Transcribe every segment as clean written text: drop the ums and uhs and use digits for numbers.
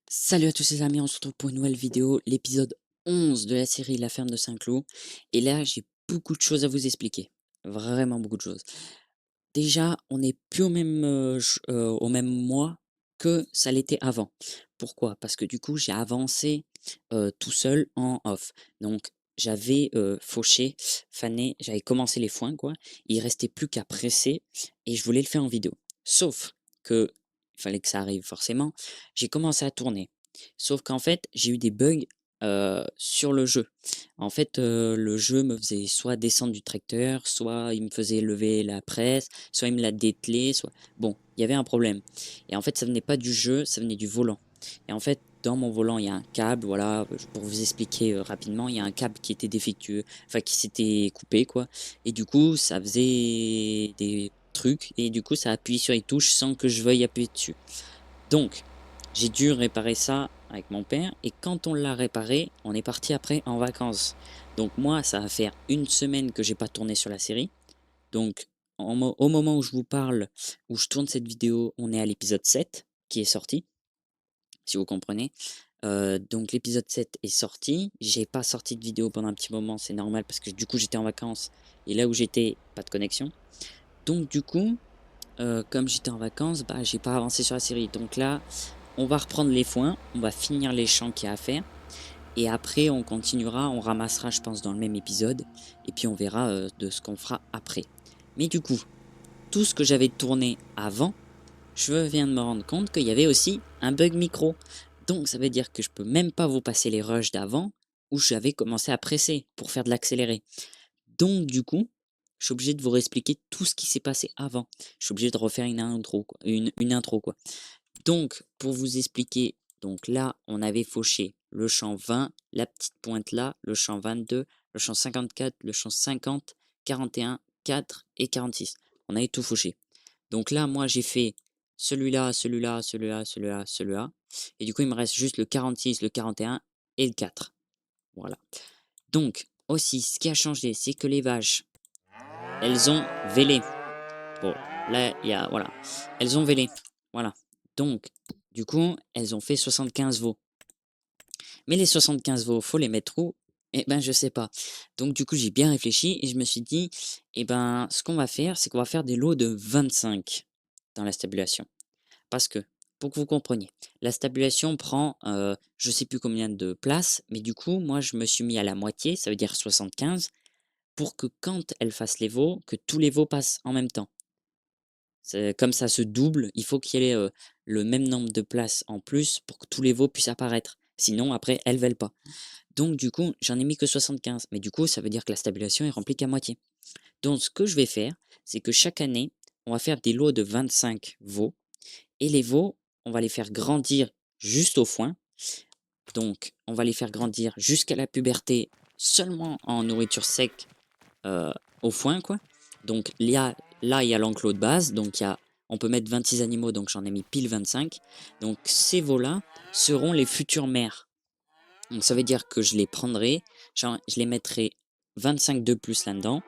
Salut à tous les amis, on se retrouve pour une nouvelle vidéo, l'épisode 11 de la série La ferme de Saint-Cloud. Et là, j'ai beaucoup de choses à vous expliquer. Vraiment beaucoup de choses. Déjà, on n'est plus au même mois que ça l'était avant. Pourquoi? Parce que du coup, j'ai avancé tout seul en off. Donc, j'avais fauché, fané, j'avais commencé les foins, quoi. Il restait plus qu'à presser et je voulais le faire en vidéo. Sauf que, il fallait que ça arrive forcément, j'ai commencé à tourner. Sauf qu'en fait, j'ai eu des bugs sur le jeu. En fait, le jeu me faisait soit descendre du tracteur, soit il me faisait lever la presse, soit il me la dételait, soit bon, il y avait un problème et en fait, ça venait pas du jeu, ça venait du volant et en fait, dans mon volant, il y a un câble, voilà, pour vous expliquer, rapidement, il y a un câble qui était défectueux, enfin qui s'était coupé quoi et du coup, ça faisait des trucs et du coup, ça appuyait sur les touches sans que je veuille appuyer dessus. Donc, j'ai dû réparer ça avec mon père et quand on l'a réparé, on est parti après en vacances. Donc moi, ça va faire une semaine que j'ai pas tourné sur la série. Donc au moment où je vous parle, où je tourne cette vidéo, on est à l'épisode 7 qui est sorti, si vous comprenez. Donc l'épisode 7 est sorti. J'ai pas sorti de vidéo pendant un petit moment, c'est normal parce que du coup j'étais en vacances et là où j'étais, pas de connexion. Donc du coup, comme j'étais en vacances, bah j'ai pas avancé sur la série. Donc là, on va reprendre les foins, on va finir les champs qu'il y a à faire. Et après, on continuera, on ramassera, je pense, dans le même épisode. Et puis, on verra de ce qu'on fera après. Mais du coup, tout ce que j'avais tourné avant, je viens de me rendre compte qu'il y avait aussi un bug micro. Donc, ça veut dire que je peux même pas vous passer les rushs d'avant où j'avais commencé à presser pour faire de l'accéléré. Donc, du coup, je suis obligé de vous réexpliquer tout ce qui s'est passé avant. Je suis obligé de refaire une intro, quoi. Une intro, quoi. Donc, pour vous expliquer, donc là, on avait fauché le champ 20, la petite pointe là, le champ 22, le champ 54, le champ 50, 41, 4 et 46. On avait tout fauché. Donc là, moi, j'ai fait celui-là, celui-là, celui-là, celui-là, celui-là. Et du coup, il me reste juste le 46, le 41 et le 4. Voilà. Donc, aussi, ce qui a changé, c'est que les vaches, elles ont vélé. Bon, là, il y a, voilà. Elles ont vélé. Voilà. Donc, du coup, elles ont fait 75 veaux. Mais les 75 veaux, faut les mettre où? Eh ben, je sais pas. Donc, du coup, j'ai bien réfléchi et je me suis dit, eh ben, ce qu'on va faire, c'est qu'on va faire des lots de 25 dans la stabulation. Parce que, pour que vous compreniez, la stabulation prend, je sais plus combien de places, mais du coup, moi, je me suis mis à la moitié, ça veut dire 75, pour que quand elle fasse les veaux, que tous les veaux passent en même temps. Comme ça se double, il faut qu'il y ait le même nombre de places en plus pour que tous les veaux puissent apparaître. Sinon, après, elles ne veulent pas. Donc, du coup, j'en ai mis que 75. Mais du coup, ça veut dire que la stabulation est remplie qu'à moitié. Donc, ce que je vais faire, c'est que chaque année, on va faire des lots de 25 veaux. Et les veaux, on va les faire grandir juste au foin. Donc, on va les faire grandir jusqu'à la puberté seulement en nourriture sec euh, au foin, quoi. Donc là, il y a l'enclos de base, donc on peut mettre 26 animaux, donc j'en ai mis pile 25. Donc ces veaux-là seront les futures mères. Donc ça veut dire que je les prendrai, genre, je les mettrai 25 de plus là-dedans,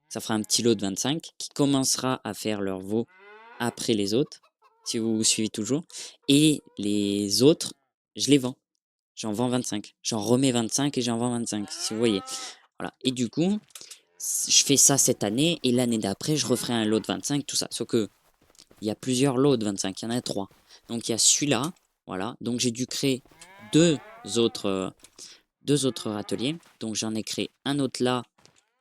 ça fera un petit lot de 25 qui commencera à faire leur veau après les autres, si vous suivez toujours. Et les autres, je les vends. J'en vends 25. J'en remets 25 et j'en vends 25, si vous voyez. Voilà. Et du coup, je fais ça cette année et l'année d'après, je referai un lot de 25, tout ça. Sauf que il y a plusieurs lots de 25, il y en a trois. Donc il y a celui-là, voilà. Donc j'ai dû créer deux autres, euh, deux autres ateliers. Donc j'en ai créé un autre là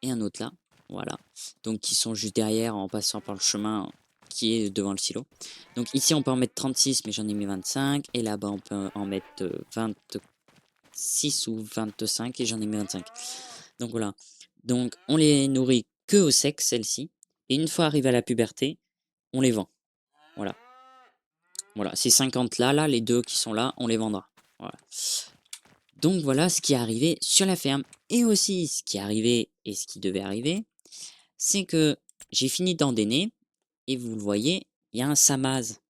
et un autre là, voilà. Donc qui sont juste derrière en passant par le chemin qui est devant le silo. Donc ici on peut en mettre 36, mais j'en ai mis 25. Et là-bas on peut en mettre 26 ou 25 et j'en ai mis 25. Donc voilà. Donc on les nourrit que au sec, celles-ci. Et une fois arrivé à la puberté, on les vend. Voilà. Voilà. Ces 50 là, les deux qui sont là, on les vendra. Voilà. Donc voilà ce qui est arrivé sur la ferme. Et aussi ce qui est arrivé et ce qui devait arriver, c'est que j'ai fini d'endéner. Et vous le voyez, il y a un Samaz.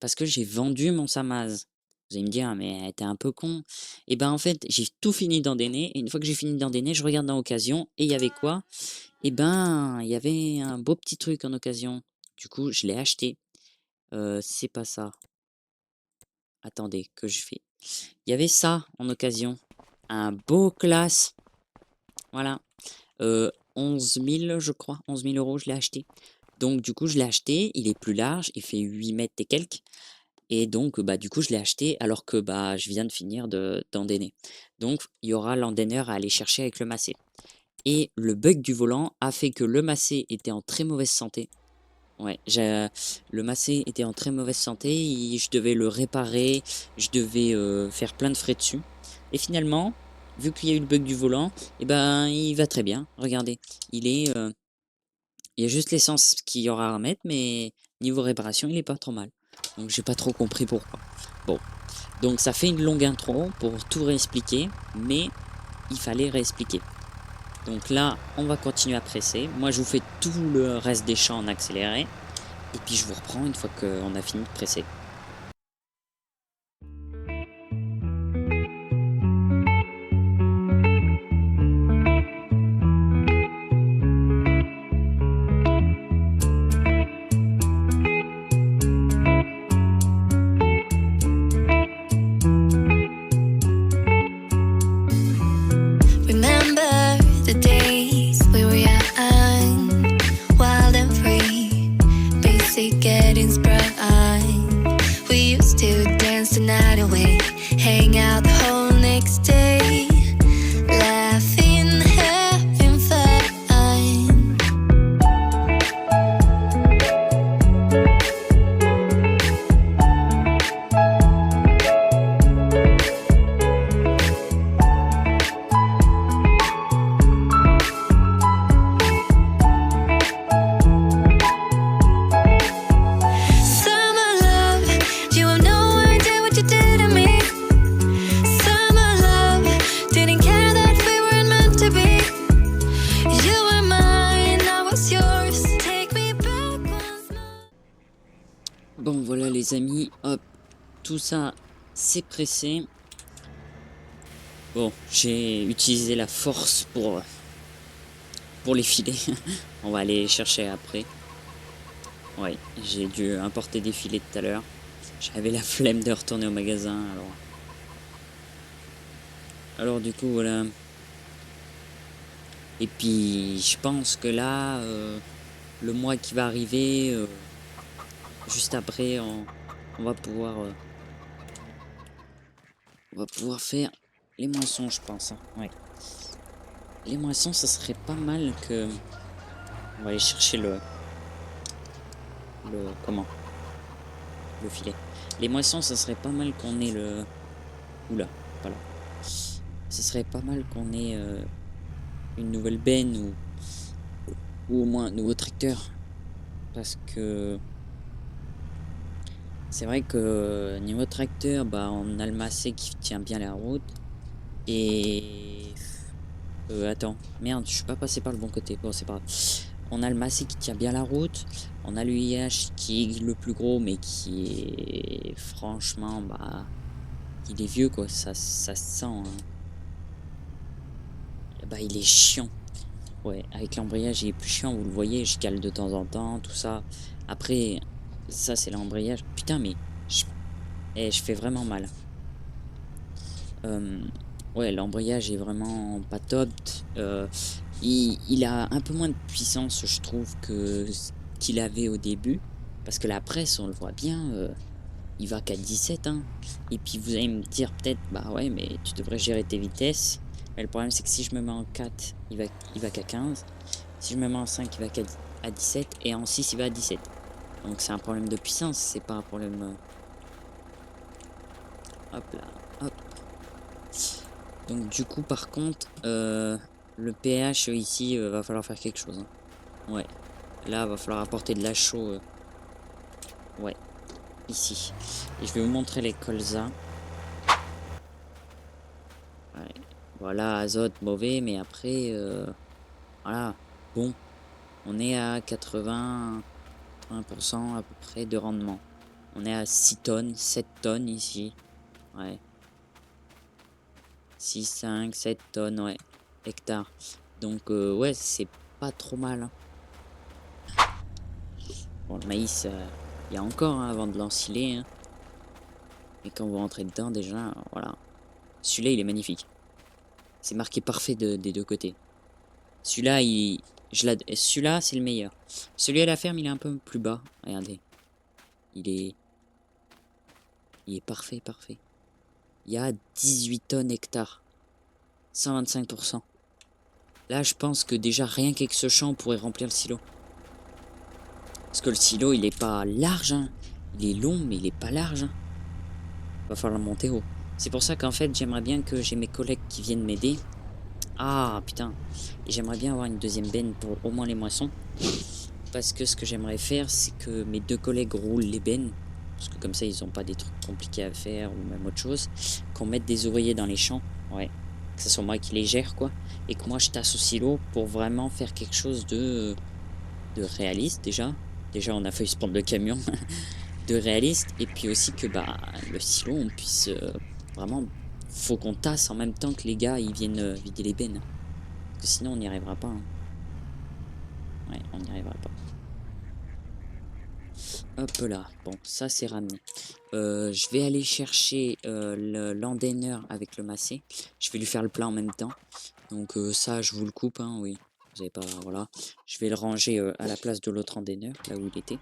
Parce que j'ai vendu mon Samaz. Vous allez me dire, mais t'es un peu con. Et ben en fait, j'ai tout fini d'endéner. Et une fois que j'ai fini d'endéner, je regarde dans occasion. Et il y avait quoi? Et ben, il y avait un beau petit truc en occasion. Du coup, je l'ai acheté. C'est pas ça. attendez, que je fais. Il y avait ça en occasion. Un beau classe. Voilà. 11 000, je crois. 11 000 euros, je l'ai acheté. Donc, du coup, je l'ai acheté. Il est plus large. Il fait 8 mètres et quelques. Et donc, bah, du coup, je l'ai acheté alors que bah, je viens de finir d'endainer. Donc, il y aura l'endaineur à aller chercher avec le macé. Et le bug du volant a fait que le macé était en très mauvaise santé. Ouais, le macé était en très mauvaise santé, je devais le réparer, je devais faire plein de frais dessus. Et finalement, vu qu'il y a eu le bug du volant, et ben il va très bien. Regardez, il y a juste l'essence qu'il y aura à remettre, mais niveau réparation, il est pas trop mal. Donc j'ai pas trop compris pourquoi. Bon, donc ça fait une longue intro pour tout réexpliquer, mais il fallait réexpliquer. Donc là, on va continuer à presser. Moi, je vous fais tout le reste des champs en accéléré. Et puis je vous reprends une fois qu'on a fini de presser. Remember the days we were young, wild and free, basic getting sprung. We used to dance the night away, hang out the whole next day, laughing, having fun. Summer love, you have no idea what you did to me. Summer love, didn't care that we weren't meant to be. You were mine, I was yours. Take me back once more. Bon voilà les amis, hop, tout ça c'est pressé. Bon, j'ai utilisé la force pour les filets. On va aller les chercher après. Ouais, j'ai dû importer des filets tout à l'heure. J'avais la flemme de retourner au magasin, alors du coup voilà. Et puis je pense que là, le mois qui va arriver, juste après, on va pouvoir faire les moissons, je pense, hein. Ouais. Les moissons, ça serait pas mal que... On va aller chercher comment? Le filet. Les moissons, ça serait pas mal qu'on ait le... Oula, voilà. Ce serait pas mal qu'on ait une nouvelle benne ou au moins un nouveau tracteur. Parce que... C'est vrai que niveau tracteur, bah, on a le macé qui tient bien la route. Et... attends, merde, je suis pas passé par le bon côté. Bon, c'est pas grave. On a le Massey qui tient bien la route. On a le IH qui est le plus gros, mais qui est franchement, bah, il est vieux quoi. Ça se sent. Hein. Bah, il est chiant. Ouais, avec l'embrayage, il est plus chiant. Vous le voyez, je cale de temps en temps, tout ça. Après, ça c'est l'embrayage. Putain, mais je fais vraiment mal. Ouais, l'embrayage est vraiment pas top. Il a un peu moins de puissance, je trouve, que ce qu'il avait au début. Parce que la presse, on le voit bien, il va qu'à 17. Hein. Et puis vous allez me dire peut-être, bah ouais, mais tu devrais gérer tes vitesses. Mais le problème, c'est que si je me mets en 4, il va qu'à 15. Si je me mets en 5, il va qu'à 17. Et en 6, il va à 17. Donc c'est un problème de puissance, c'est pas un problème... Hop là, hop. Donc du coup, par contre, le pH ici, va falloir faire quelque chose. Hein. Ouais. Là, va falloir apporter de la chaux. Ouais. Ici. Et je vais vous montrer les colzas. Ouais. Voilà, azote mauvais, mais après, voilà. Bon. On est à 80% à peu près de rendement. On est à 6 tonnes, 7 tonnes ici. Ouais. 6, 5, 7 tonnes, ouais. Hectares. Donc, ouais, c'est pas trop mal. Hein. Bon, le maïs, il y a encore hein, avant de l'ensiler. Hein. Et quand vous rentrez dedans, déjà, voilà. Celui-là, il est magnifique. C'est marqué parfait des deux côtés. Celui-là, celui-là, c'est le meilleur. Celui à la ferme, il est un peu plus bas. Regardez. Il est, il est parfait, parfait. Il y a 18 tonnes hectares. 125%. Là, je pense que déjà, rien qu'avec ce champ, on pourrait remplir le silo. Parce que le silo, il est pas large, hein. Il est long, mais il est pas large, hein. Va falloir le monter haut. C'est pour ça qu'en fait, j'aimerais bien que j'ai mes collègues qui viennent m'aider. Ah, putain. Et j'aimerais bien avoir une deuxième benne pour au moins les moissons. Parce que ce que j'aimerais faire, c'est que mes deux collègues roulent les bennes. Parce que comme ça, ils n'ont pas des trucs compliqués à faire ou même autre chose. Qu'on mette des ouvriers dans les champs. Ouais. Que ce soit moi qui les gère, quoi. Et que moi, je tasse au silo pour vraiment faire quelque chose de réaliste, déjà. Déjà, on a failli se prendre le camion. De réaliste. Et puis aussi que bah, le silo, on puisse vraiment... Faut qu'on tasse en même temps que les gars, ils viennent vider les bennes. Parce que sinon, on n'y arrivera pas, hein. Ouais, on n'y arrivera pas. Hop là, bon, ça c'est ramené. Je vais aller chercher le l'endainer avec le massé. Je vais lui faire le plat en même temps. Donc ça, je vous le coupe, hein, oui. Vous avez pas, voilà. Je vais le ranger à la place de l'autre endainer, là où il était.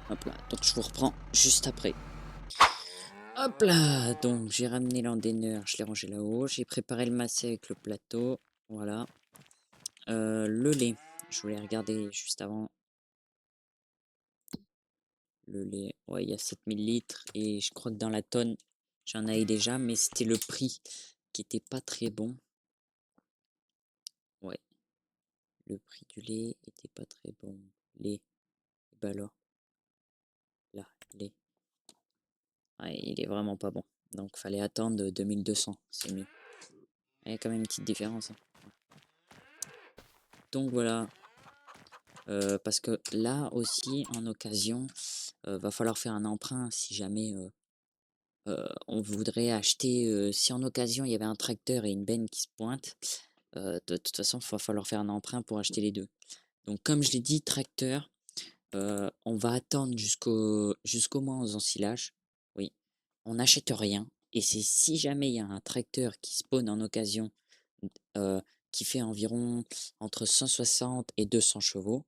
Hop là, donc je vous reprends juste après. Hop là, donc j'ai ramené l'endainer, je l'ai rangé là-haut. J'ai préparé le massé avec le plateau, voilà. Le lait, je voulais regarder juste avant. Le lait, ouais, il y a 7000 litres et je crois que dans la tonne, j'en avais déjà, mais c'était le prix qui était pas très bon. Ouais, le prix du lait était pas très bon. Lait, bah alors, là, lait. Ouais, il est vraiment pas bon. Donc fallait attendre 2200, c'est mieux. Il y a quand même une petite différence, hein. Donc voilà, parce que là aussi, en occasion, va falloir faire un emprunt si jamais on voudrait acheter, si en occasion il y avait un tracteur et une benne qui se pointent, de toute façon, il va falloir faire un emprunt pour acheter les 2. Donc comme je l'ai dit, tracteur, on va attendre jusqu'au mois aux ensilages. Oui, on n'achète rien et c'est si jamais il y a un tracteur qui spawn en occasion, heu, qui fait environ entre 160 et 200 chevaux,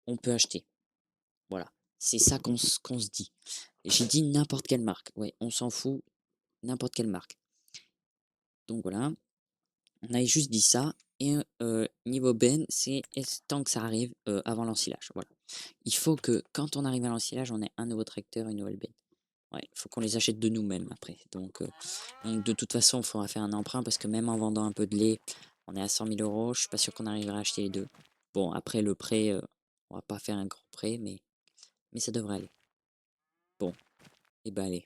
on peut acheter. Voilà, c'est ça qu'on se dit. J'ai dit n'importe quelle marque, ouais, on s'en fout, n'importe quelle marque. Donc voilà. On avait juste dit ça et niveau ben, c'est tant que ça arrive, avant l'ensilage, voilà. Il faut que quand on arrive à l'ensilage, on ait un nouveau tracteur, une nouvelle benne. Ouais, il faut qu'on les achète de nous-mêmes après. Donc de toute façon, il faudra faire un emprunt parce que même en vendant un peu de lait, on est à 100 000 €. Je suis pas sûr qu'on arrivera à acheter les 2. Bon après le prêt, on va pas faire un gros prêt, mais ça devrait aller. Bon, et ben allez.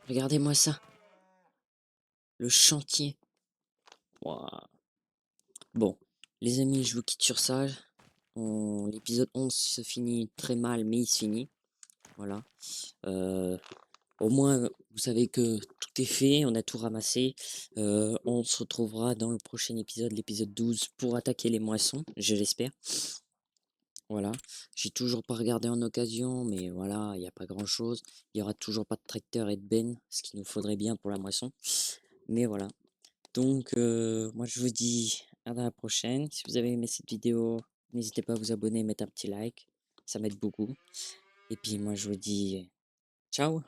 Regardez-moi ça, le chantier. Waouh! Bon, les amis, je vous quitte sur ça. L'épisode 11 se finit très mal, mais il se finit. Voilà. Au moins, vous savez que tout est fait, on a tout ramassé. On se retrouvera dans le prochain épisode, l'épisode 12, pour attaquer les moissons, je l'espère. Voilà, j'ai toujours pas regardé en occasion, mais voilà, il y a pas grand-chose. Il y aura toujours pas de tracteur et de benne, ce qu'il nous faudrait bien pour la moisson. Mais voilà, donc moi je vous dis à la prochaine. Si vous avez aimé cette vidéo, n'hésitez pas à vous abonner, mettre un petit like, ça m'aide beaucoup. Et puis moi je vous dis ciao!